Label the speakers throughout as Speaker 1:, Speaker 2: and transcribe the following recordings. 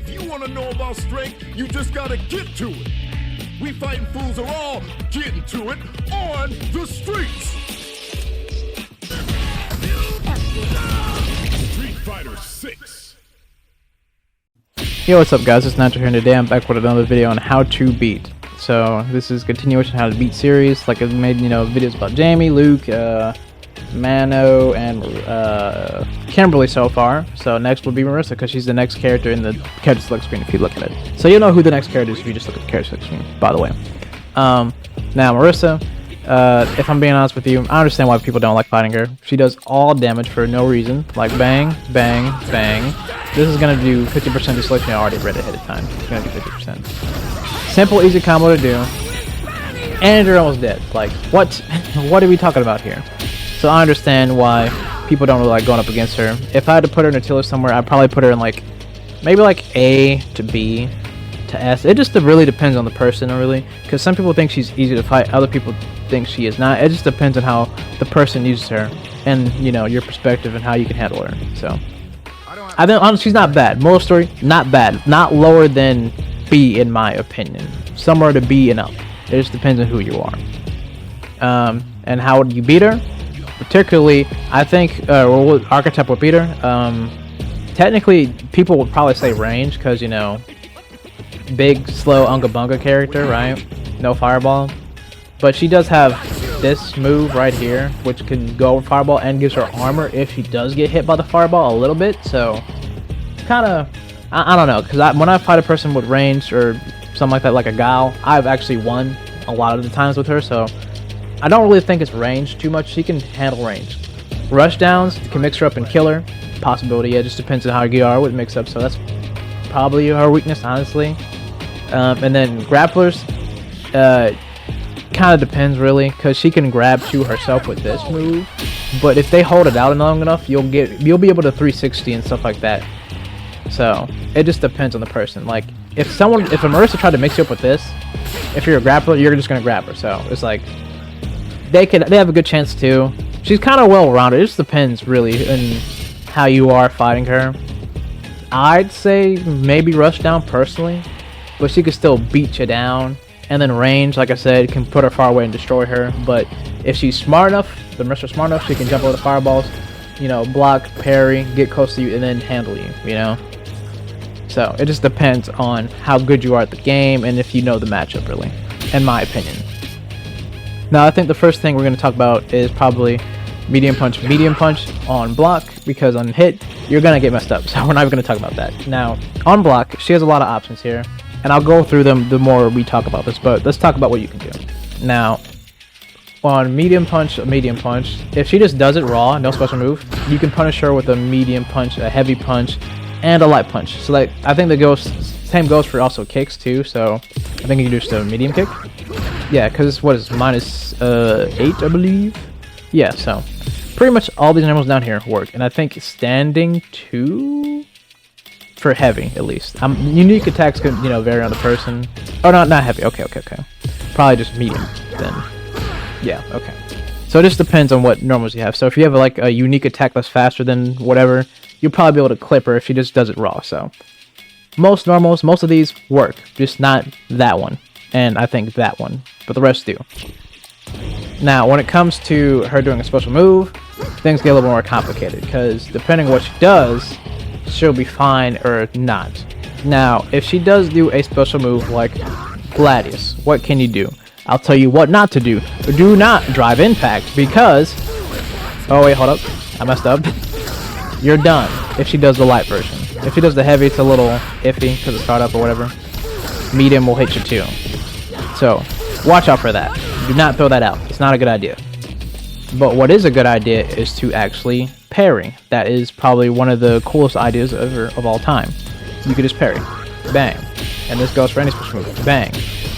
Speaker 1: If you want to know about strength, you just gotta get to it. We fighting fools are all getting to it on the streets. Street Fighter 6.
Speaker 2: Yo, what's up guys, it's Nacho here, and today I'm back with another video on how to beat. So this is a continuation of how to beat series. Like I made, videos about Jamie, Luke, Mano, and Kimberly so far. So next will be Marisa, because she's the next character in the character select screen if you look at it. So you'll know who the next character is if you just look at the character select screen, by the way. Now Marisa, if I'm being honest with you, I understand why people don't like fighting her. She does all damage for no reason, like bang, bang, bang. This is going to do 50% dissolution. I already read it ahead of time. It's going to do 50%. Simple, easy combo to do. And you're almost dead. Like, what? What are we talking about here? So I understand why people don't really like going up against her. If I had to put her in a tier somewhere, I'd probably put her in like, maybe like A to B to S. It just really depends on the person, really. Because some people think she's easy to fight, other people think she is not. It just depends on how the person uses her and, your perspective and how you can handle her. So I think she's not bad. Moral story, not bad. Not lower than B in my opinion. Somewhere to B and up. It just depends on who you are. And how would you beat her? Particularly, I think archetype would beat her. Technically, people would probably say range, because big, slow, unga bunga character, right? No fireball. But she does have this move right here, which can go over fireball and gives her armor if she does get hit by the fireball a little bit. So, kind of, I don't know, because when I fight a person with range or something like that, like a Gal, I've actually won a lot of the times with her. So, I don't really think it's range too much. She can handle range. Rush downs, you can mix her up and kill her. Possibility, yeah, it just depends on how you are with mix up. So that's probably her weakness, honestly. And then grapplers, kind of depends really, because she can grab to herself with this move. But if they hold it out long enough, you'll be able to 360 and stuff like that. So it just depends on the person. Like if a Marisa tried to mix you up with this, if you're a grappler, you're just gonna grab her. So it's like they have a good chance too. She's kind of well rounded. It just depends really on how you are fighting her. I'd say maybe rush down personally, but she could still beat you down. And then range, like I said, can put her far away and destroy her. But if she's smart enough, the Marisa's smart enough, she can jump over the fireballs, block, parry, get close to you, and then handle you, So it just depends on how good you are at the game and if you know the matchup, really, in my opinion. Now, I think the first thing we're going to talk about is probably medium punch on block, because on hit, you're going to get messed up. So we're not even going to talk about that. Now, on block, she has a lot of options here. And I'll go through them the more we talk about this, but let's talk about what you can do. Now, on medium punch, if she just does it raw, no special move, you can punish her with a medium punch, a heavy punch, and a light punch. So like, I think same goes for also kicks too, so I think you can do just a medium kick. Yeah, because what is minus 8, I believe? Yeah, so pretty much all these animals down here work, and I think standing 2... for heavy, at least. Unique attacks could, vary on the person. Oh, not heavy. Okay. Probably just medium, then. Yeah, okay. So it just depends on what normals you have. So if you have, like, a unique attack that's faster than whatever, you'll probably be able to clip her if she just does it raw. So most normals, most of these work. Just not that one. And I think that one. But the rest do. Now, when it comes to her doing a special move, things get a little more complicated. Because depending on what she does, she'll be fine or not. Now, if she does do a special move like Gladius, what can you do? I'll tell you what not to do. Do not drive impact, because... Oh wait, hold up. I messed up. You're done if she does the light version. If she does the heavy, it's a little iffy because it's startup or whatever. Medium will hit you too. So, watch out for that. Do not throw that out. It's not a good idea. But what is a good idea is to actually parry. That is probably one of the coolest ideas of all time. You could just parry. Bang. And this goes for any special move. Bang.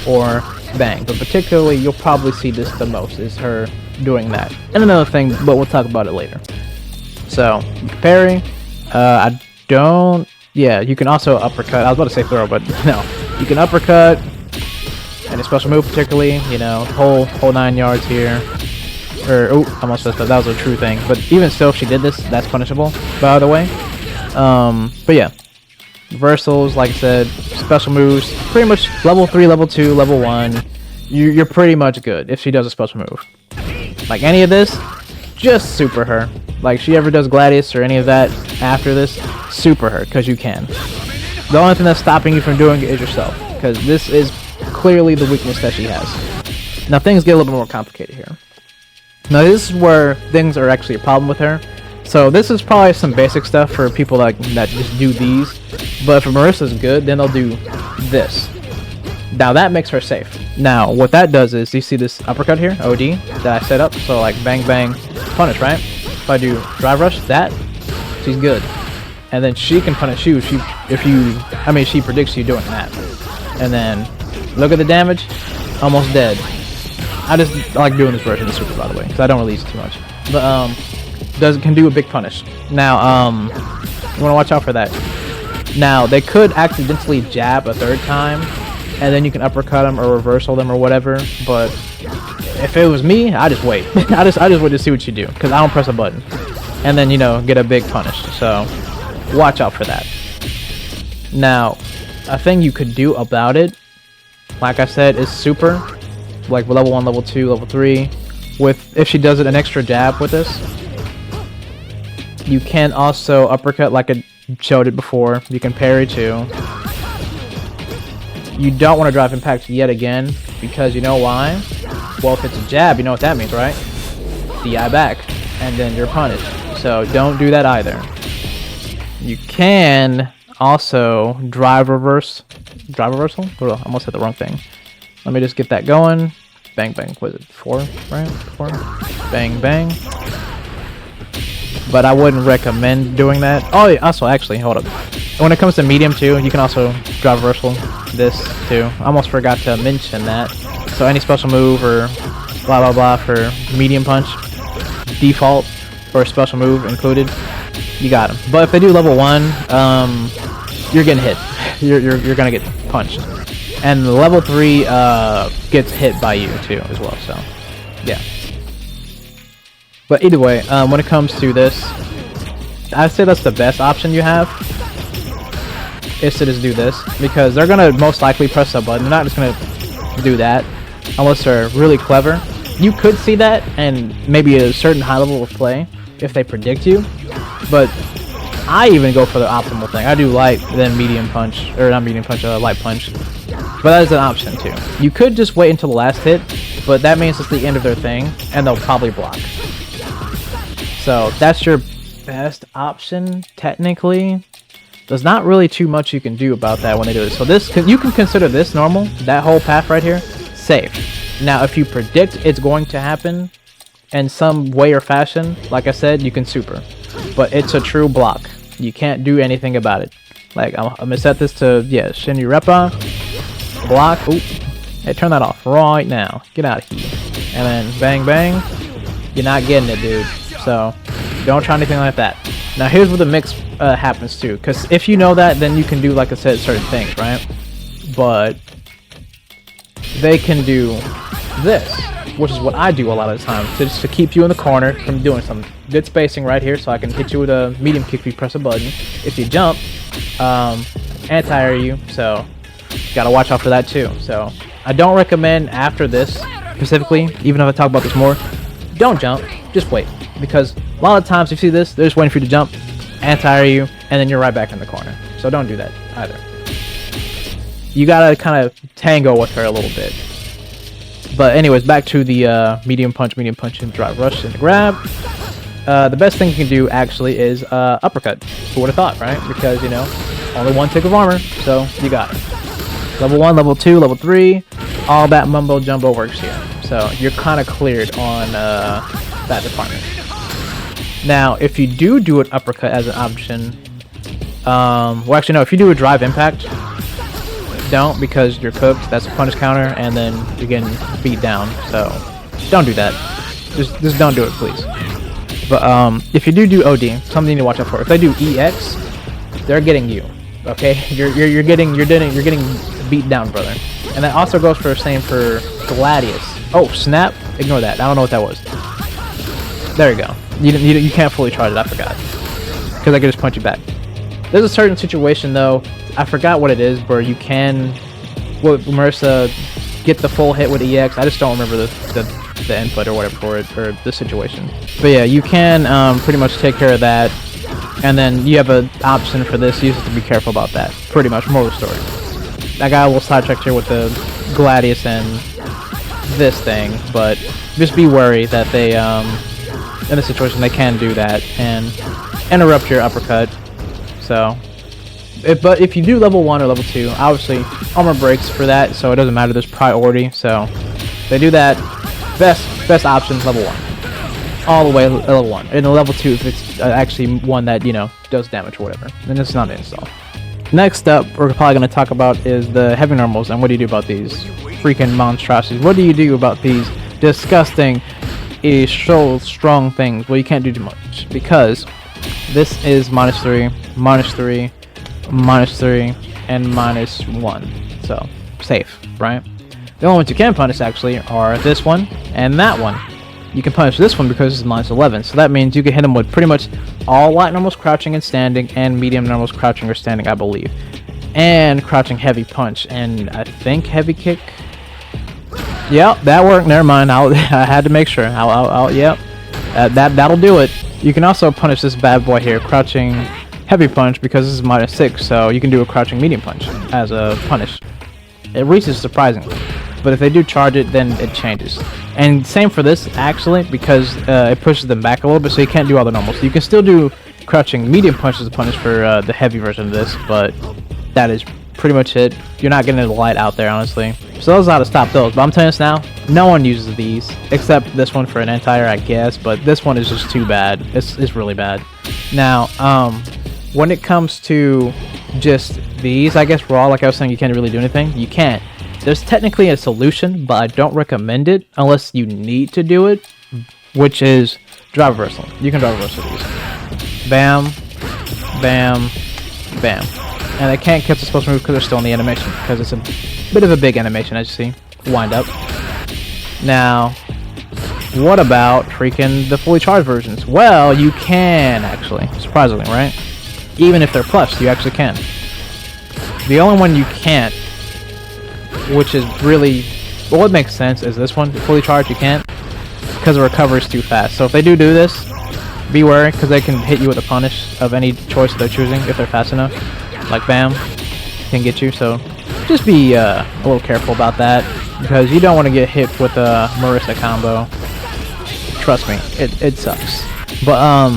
Speaker 2: Or bang. But particularly, you'll probably see this the most, is her doing that. And another thing, but we'll talk about it later. So, you can parry. Yeah, you can also uppercut. I was about to say throw, but no. You can uppercut. And a special move particularly, whole 9 yards here. Oh, almost messed up. That was a true thing. But even still, if she did this, that's punishable, by the way. But yeah. Reversals, like I said, special moves, pretty much level 3, level 2, level 1. You're pretty much good if she does a special move. Like any of this, just super her. Like she ever does Gladius or any of that after this, super her, because you can. The only thing that's stopping you from doing it is yourself, because this is clearly the weakness that she has. Now things get a little bit more complicated here. Now this is where things are actually a problem with her. So this is probably some basic stuff for people that just do these. But if Marisa's good, then they'll do this. Now that makes her safe. Now what that does is, you see this uppercut here, OD, that I set up. So like bang bang, punish, right? If I do drive rush, that, she's good. And then she can punish you if she predicts you doing that. And then look at the damage, almost dead. I just like doing this version of the super, by the way, because I don't really use it too much. But can do a big punish. Now you want to watch out for that. Now they could accidentally jab a third time, and then you can uppercut them or reversal them or whatever. But if it was me, I just wait. I just wait to see what you do, because I don't press a button, and then get a big punish. So watch out for that. Now a thing you could do about it, like I said, is super, like level 1, level 2, level 3. With if she does it an extra jab with this, you can also uppercut like I showed it before. You can parry too. You don't want to drive impact yet again, because you know why? Well, if it's a jab, you know what that means, right? DI back, and then you're punished. So don't do that either. You can also drive reversal? Oh, I almost said the wrong thing. Let me just get that going. Bang bang. Was it 4? Right? 4. Bang bang. But I wouldn't recommend doing that. Oh, yeah, also, actually, hold up. When it comes to medium, too, you can also drive reversal this, too. I almost forgot to mention that. So any special move or blah, blah, blah for medium punch, default, or special move included, you got them. But if they do level 1, you're getting hit. You're going to get punched. And the level 3 gets hit by you, too, as well. So, yeah. But either way, when it comes to this, I'd say that's the best option you have, is to just do this, because they're going to most likely press a button. They're not just going to do that unless they're really clever. You could see that, and maybe a certain high level of play if they predict you, but I even go for the optimal thing. I do light, then medium punch, or not medium punch, light punch. But that is an option too. You could just wait until the last hit, but that means it's the end of their thing, and they'll probably block. So that's your best option, technically. There's not really too much you can do about that when they do this. So this, you can consider this normal, that whole path right here, safe. Now, if you predict it's going to happen in some way or fashion, like I said, you can super. But it's a true block. You can't do anything about it. Like, I'm going to set this to, yeah, Shinryu Reppa. Block. Oop. Hey, turn that off right now. Get out of here. And then bang, bang. You're not getting it, dude. So, don't try anything like that. Now, here's where the mix happens, too. Because if you know that, then you can do, like I said, certain things, right? But they can do this, which is what I do a lot of the time, just to keep you in the corner from doing some good spacing right here, so I can hit you with a medium kick if you press a button. If you jump, anti-air you, so gotta watch out for that too. So I don't recommend after this specifically, even if I talk about this more, don't jump, just wait, because a lot of times you see this, they're just waiting for you to jump, anti-air you, and then you're right back in the corner. So don't do that either. You gotta kind of tango with her a little bit. But anyways, back to the medium punch, and drive rush, and grab. The best thing you can do, actually, is uppercut. Who would have thought, right? Because, you know, only one tick of armor, so you got it. Level 1, level 2, level 3, all that mumbo-jumbo works here. So you're kind of cleared on that department. Now, if you do an uppercut as an option, well, actually, no, if you do a drive impact, don't, because you're cooked. That's a punish counter, and then you're getting beat down. So don't do that. Just don't do it, please. But if you do OD, something you need to watch out for. If they do EX, they're getting you. Okay, you're getting beat down, brother. And that also goes for the same for Gladius. Oh, snap! Ignore that. I don't know what that was. There you go. You can't fully charge it. I forgot, because I could just punch you back. There's a certain situation though, I forgot what it is, where you can, with Marisa, get the full hit with EX. I just don't remember the input or whatever for it, or the situation. But yeah, you can pretty much take care of that, and then you have an option for this. You just have to be careful about that. Pretty much, moral story. I got a little sidetracked here with the Gladius and this thing, but just be wary that they, in a situation, they can do that and interrupt your uppercut. So, but if you do level 1 or level 2, obviously armor breaks for that, so it doesn't matter. There's priority. So they do that. Best option level 1, all the way level 1. And level 2 if it's actually one that does damage or whatever, then it's not an install. Next up, we're probably going to talk about is the heavy normals, and what do you do about these freaking monstrosities? What do you do about these disgusting, so strong things? Well, you can't do too much because this is -3, -3, -3, and -1. So safe, right? The only ones you can punish actually are this one and that one. You can punish this one because it's -11, so that means you can hit him with pretty much all light normals crouching and standing, and medium normals crouching or standing, I believe, and crouching heavy punch, and I think heavy kick. Yep, that worked. Never mind. I had to make sure. Yep, that'll do it. You can also punish this bad boy here, crouching heavy punch, because this is -6, so you can do a crouching medium punch as a punish. It reaches surprisingly, but if they do charge it, then it changes. And same for this actually, because it pushes them back a little bit, so you can't do all the normals. You can still do crouching medium punch as a punish for the heavy version of this, but that is pretty much it. You're not getting the light out there, honestly. So those are how to stop those. But I'm telling you this now, no one uses these except this one for an anti-air, I guess. But this one is just too bad. It's really bad. Now, when it comes to just these, I guess raw, like I was saying, you can't really do anything. You can't. There's technically a solution, but I don't recommend it unless you need to do it, which is drive reversal. You can drive reversal these. Bam, bam, bam. And they can't catch the supposed move because they're still in the animation, because it's a bit of a big animation, as you see. Wind up. Now, what about freaking the fully charged versions? Well, you can actually, surprisingly, right? Even if they're plus, you actually can. The only one you can't, which is really, well, what makes sense is this one. Fully charged, you can't, because the recovery is too fast. So if they do this, be wary, because they can hit you with a punish of any choice that they're choosing if they're fast enough. Like bam, can get you. So just be a little careful about that, because you don't want to get hit with a Marisa combo. Trust me, it sucks. But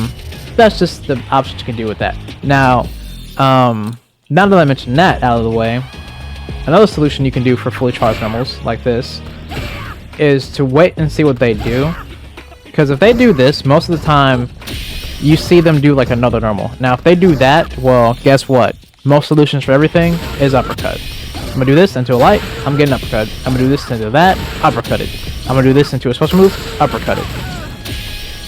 Speaker 2: that's just the options you can do with that. Now that I mentioned that out of the way, another solution you can do for fully charged normals like this is to wait and see what they do. Because if they do this, most of the time you see them do like another normal. Now if they do that, well, guess what? Most solutions for everything is uppercut. I'm gonna do this into a light, I'm getting uppercut. I'm gonna do this into that, uppercut it. I'm gonna do this into a special move, uppercut it.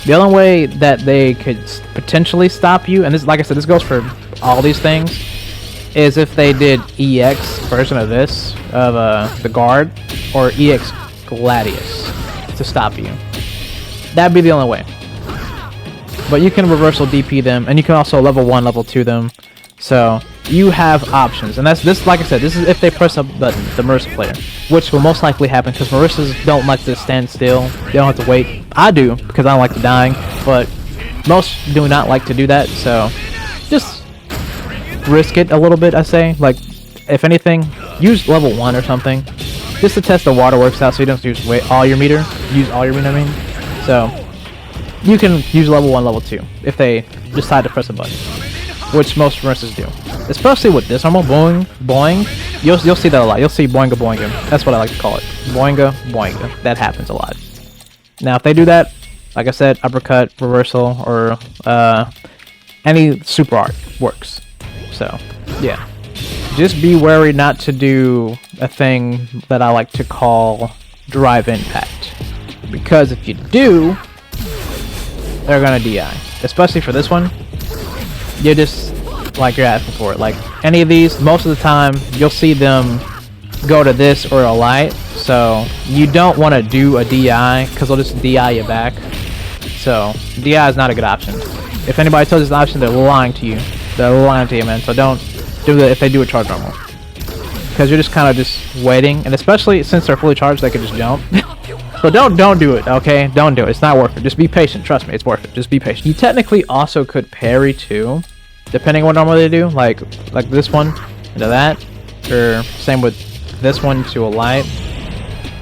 Speaker 2: The only way that they could potentially stop you, and this, like I said, this goes for all these things, is if they did EX version of this, of the guard, or EX Gladius to stop you. That'd be the only way. But you can reversal DP them, and you can also level 1, level 2 them. So you have options, and that's this. Like I said, this is if they press a button, the Marisa player, which will most likely happen because Marisas don't like to stand still. They don't have to wait. I do because I don't like to dying, but most do not like to do that. So just risk it a little bit. I say, like, if anything, use level 1 or something, just to test the water works out, so you don't use all your meter. Use all your meter, I mean. So you can use level 1, level 2 if they decide to press a button, which most Marisas do. Especially with this normal boing, you'll see that a lot. You'll see boinga boinga. That's what I like to call it. Boinga boinga. That happens a lot. Now if they do that, like I said, uppercut, reversal, or any super art works. So yeah, just be wary not to do a thing that I like to call drive impact, because if you do, they're gonna DI. Especially for this one, you just, like, you're asking for it. Like any of these, most of the time you'll see them go to this or a light, so you don't want to do a DI because they'll just DI you back. So DI is not a good option. If anybody tells you it's an option, they're lying to you. They're lying to you, man. So don't do that if they do a charge normal. Because you're just kind of just waiting. And especially since they're fully charged, they can just jump. So don't do it, okay? Don't do it. It's not worth it. Just be patient. Trust me, it's worth it. Just be patient. You technically also could parry too, depending on what normally they do. Like this one into that, or same with this one to a light.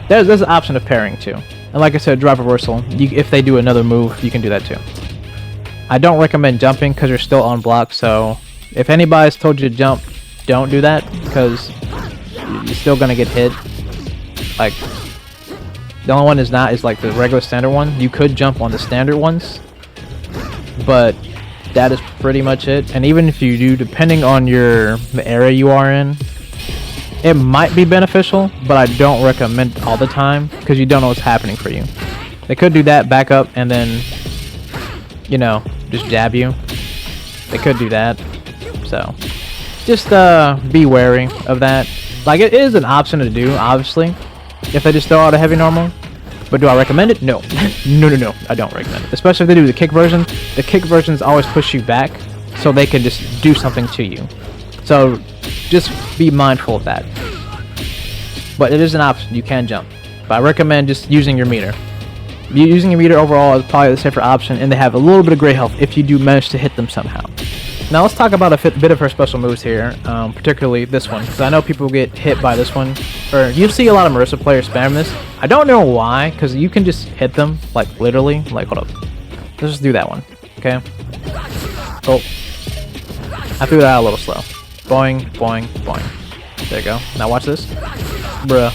Speaker 2: There's an option of parrying too. And like I said, drive reversal. If they do another move, you can do that too. I don't recommend jumping because you're still on block. So if anybody's told you to jump, don't do that because you're still gonna get hit. Like. The only one is like the regular standard one. You could jump on the standard ones, but that is pretty much it. And even if you do, depending on the area you are in, it might be beneficial, but I don't recommend it all the time because you don't know what's happening for you. They could do that, back up, and then, you know, just jab you. They could do that. So, just be wary of that. Like, it is an option to do, obviously, if they just throw out a heavy normal. But do I recommend it? No. No, I don't recommend it. Especially if they do the kick version. The kick versions always push you back, so they can just do something to you. So just be mindful of that. But it is an option. You can jump. But I recommend just using your meter. Using your meter overall is probably the safer option, and they have a little bit of gray health if you do manage to hit them somehow. Now let's talk about a bit of her special moves here, particularly this one, because I know people get hit by this one. Or you see a lot of Marisa players spam this. I don't know why, because you can just hit them, like literally. Like, hold up. Let's just do that one, okay? Oh. I threw that out a little slow. Boing, boing, boing. There you go. Now watch this. Bruh.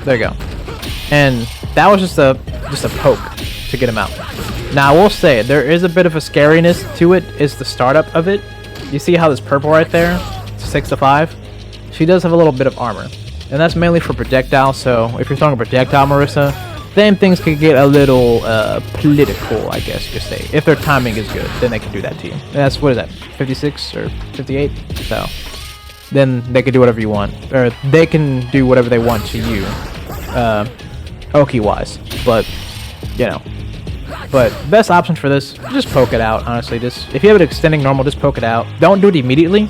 Speaker 2: There you go. And that was just a poke to get him out. Now I will say there is a bit of a scariness to it. Is the startup of it. You see how this purple right there, 6 to 5. She does have a little bit of armor, and that's mainly for projectile. So if you're throwing a projectile, Marisa, then things could get a little political, I guess you could say. If their timing is good, then they can do that to you. And that's, what is that, 56 or 58? So then they can do whatever you want, or they can do whatever they want to you, Oki wise. But you know. But best option for this, just poke it out, honestly. Just if you have it extending normal, just poke it out. Don't do it immediately.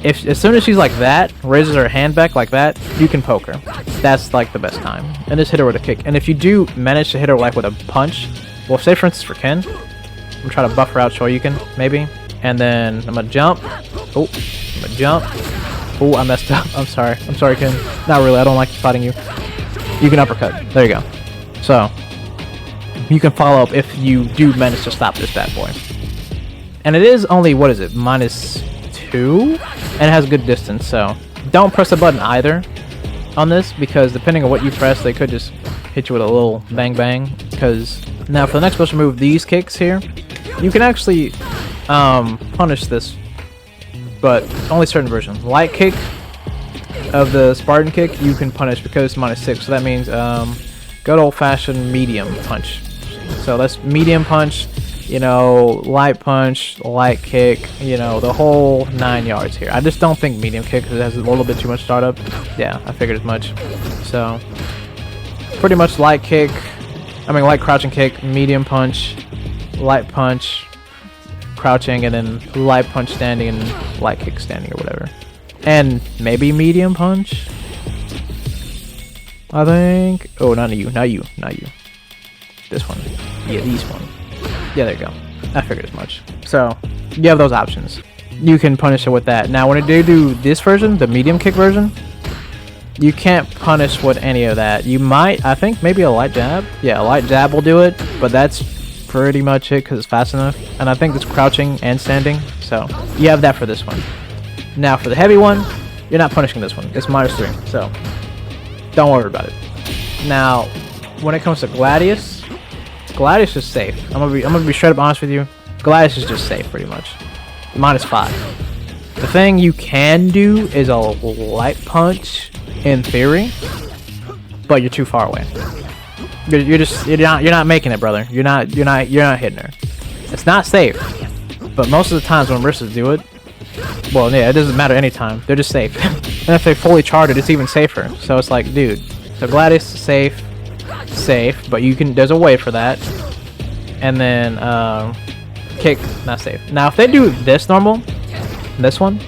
Speaker 2: As soon as she's like that, raises her hand back like that, you can poke her. That's like the best time. And just hit her with a kick. And if you do manage to hit her like with a punch, well, say for instance for Ken, I'm gonna try to buff her out so you can, maybe. And then I'm gonna jump. Oh, I'm gonna jump. Oh, I messed up. I'm sorry, Ken. Not really, I don't like fighting you. You can uppercut. There you go. So you can follow up if you do manage to stop this bad boy. And it is only, what is it, -2? And it has good distance, so don't press the button either on this, because depending on what you press, they could just hit you with a little bang bang. Because now for the next special move, these kicks here, you can actually punish this, but only certain versions. Light kick of the Spartan kick, you can punish because it's -6, so that means good old-fashioned medium punch. So that's medium punch, you know, light punch, light kick, you know, the whole 9 yards here. I just don't think medium kick because it has a little bit too much startup. Yeah, I figured as much. So pretty much light kick, light crouching kick, medium punch, light punch, crouching, and then light punch standing and light kick standing or whatever. And maybe medium punch, I think. Oh, not you. This one. Yeah, these one. Yeah, there you go. I figured as much. So, you have those options. You can punish it with that. Now, when they do this version, the medium kick version, you can't punish with any of that. You might, I think, maybe a light jab. Yeah, a light jab will do it, but that's pretty much it because it's fast enough. And I think it's crouching and standing. So, you have that for this one. Now, for the heavy one, you're not punishing this one. It's -3. So, don't worry about it. Now, when it comes to Gladius is safe. I'm gonna be straight up honest with you. Gladius is just safe, pretty much. -5. The thing you can do is a light punch, in theory, but you're too far away. You're not making it, brother. You're not hitting her. It's not safe. But most of the times when Marisas do it, well, yeah, it doesn't matter any time. They're just safe. And if they fully charge it, it's even safer. So it's like, dude, so Gladius is safe, but you can. There's a way for that. And then kick, not safe. Now, if they do this normal, this one,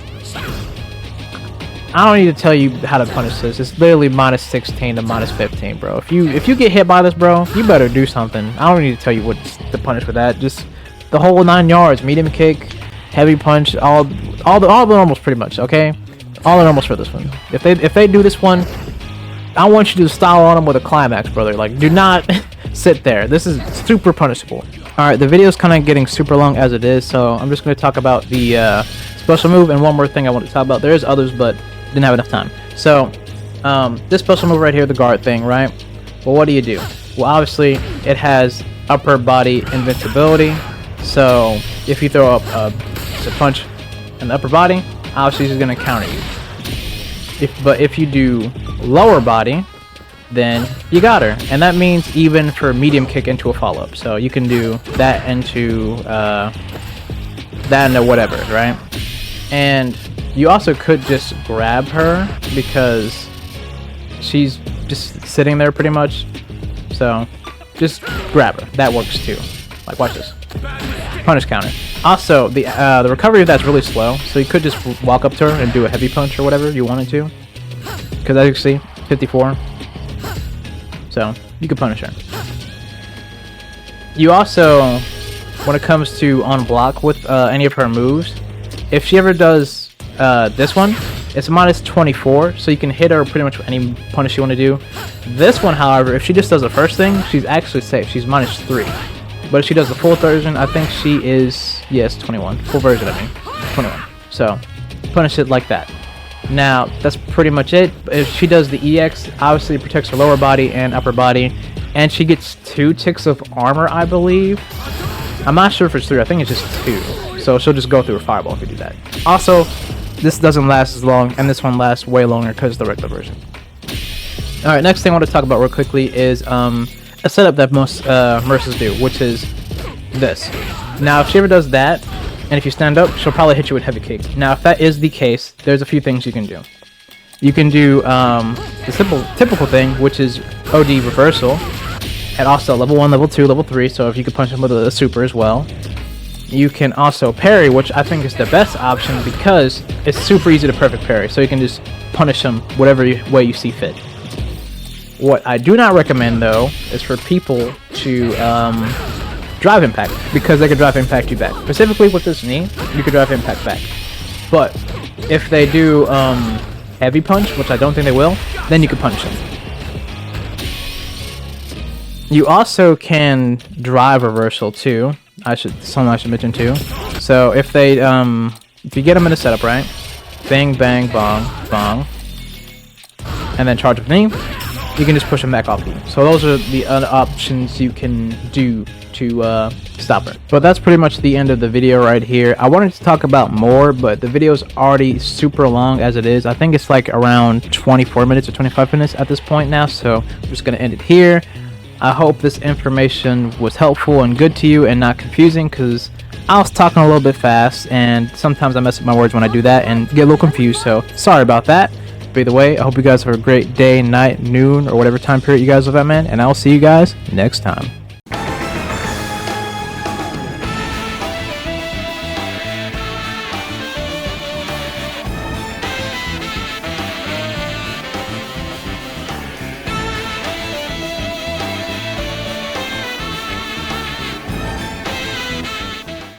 Speaker 2: I don't need to tell you how to punish this. It's literally minus 16 to minus 15, bro. If you get hit by this, bro, you better do something. I don't need to tell you what to punish with that. Just the whole 9 yards, medium kick, heavy punch, all the normals pretty much. Okay, all the normals for this one. If they do this one, I want you to style on them with a climax, brother. Like, do not sit there. This is super punishable. Alright, the video's kind of getting super long as it is, so I'm just going to talk about the special move, and one more thing I want to talk about. There's others, but didn't have enough time. So, this special move right here, the guard thing, right? Well, what do you do? Well, obviously, it has upper body invincibility, so if you throw up a punch in the upper body, obviously she's going to counter you. But if you do lower body, then you got her, and that means even for medium kick into a follow-up. So you can do that into whatever, right? And you also could just grab her because she's just sitting there pretty much. So just grab her. That works too. Like, watch this. Punish counter. Also, the recovery of that's really slow, so you could just walk up to her and do a heavy punch or whatever you wanted to. Because as you can see, 54. So you can punish her. You also, when it comes to on block with any of her moves, if she ever does this one, it's minus 24, so you can hit her pretty much with any punish you want to do. This one, however, if she just does the first thing, she's actually safe. She's minus 3. But if she does the full version, I think she is, yes, 21. Full version, I mean, 21. So punish it like that. Now, that's pretty much it. If she does the EX, obviously it protects her lower body and upper body. And she gets 2 ticks of armor, I believe. I'm not sure if it's 3. I think it's just 2. So she'll just go through a fireball if you do that. Also, this doesn't last as long, and this one lasts way longer because of the regular version. Alright, next thing I want to talk about real quickly is a setup that most Marisas do, which is this. Now, if she ever does that, and if you stand up, she'll probably hit you with heavy kick. Now, if that is the case, there's a few things you can do. You can do the typical thing, which is OD reversal, and also level 1, level 2, level 3, so if you could punch him with a super as well. You can also parry, which I think is the best option because it's super easy to perfect parry, so you can just punish him whatever way you see fit. What I do not recommend, though, is for people to drive impact, because they could drive impact you back. Specifically with this knee, you could drive impact back. But if they do heavy punch, which I don't think they will, then you can punish them. You also can drive reversal too. Something I should mention too. So if they if you get them in a setup, right? Bang, bang, bong, bong, and then charge with knee, you can just push them back off you. So those are the other options you can do to stop her. But that's pretty much the end of the video right here. I wanted to talk about more, but the video is already super long as it is. I think it's like around 24 minutes or 25 minutes at this point now, so I'm just going to end it here. I hope this information was helpful and good to you and not confusing, because I was talking a little bit fast and sometimes I mess up my words when I do that and get a little confused, so sorry about that. But either way, I hope you guys have a great day, night, noon, or whatever time period you guys live at, man, and I'll see you guys next time.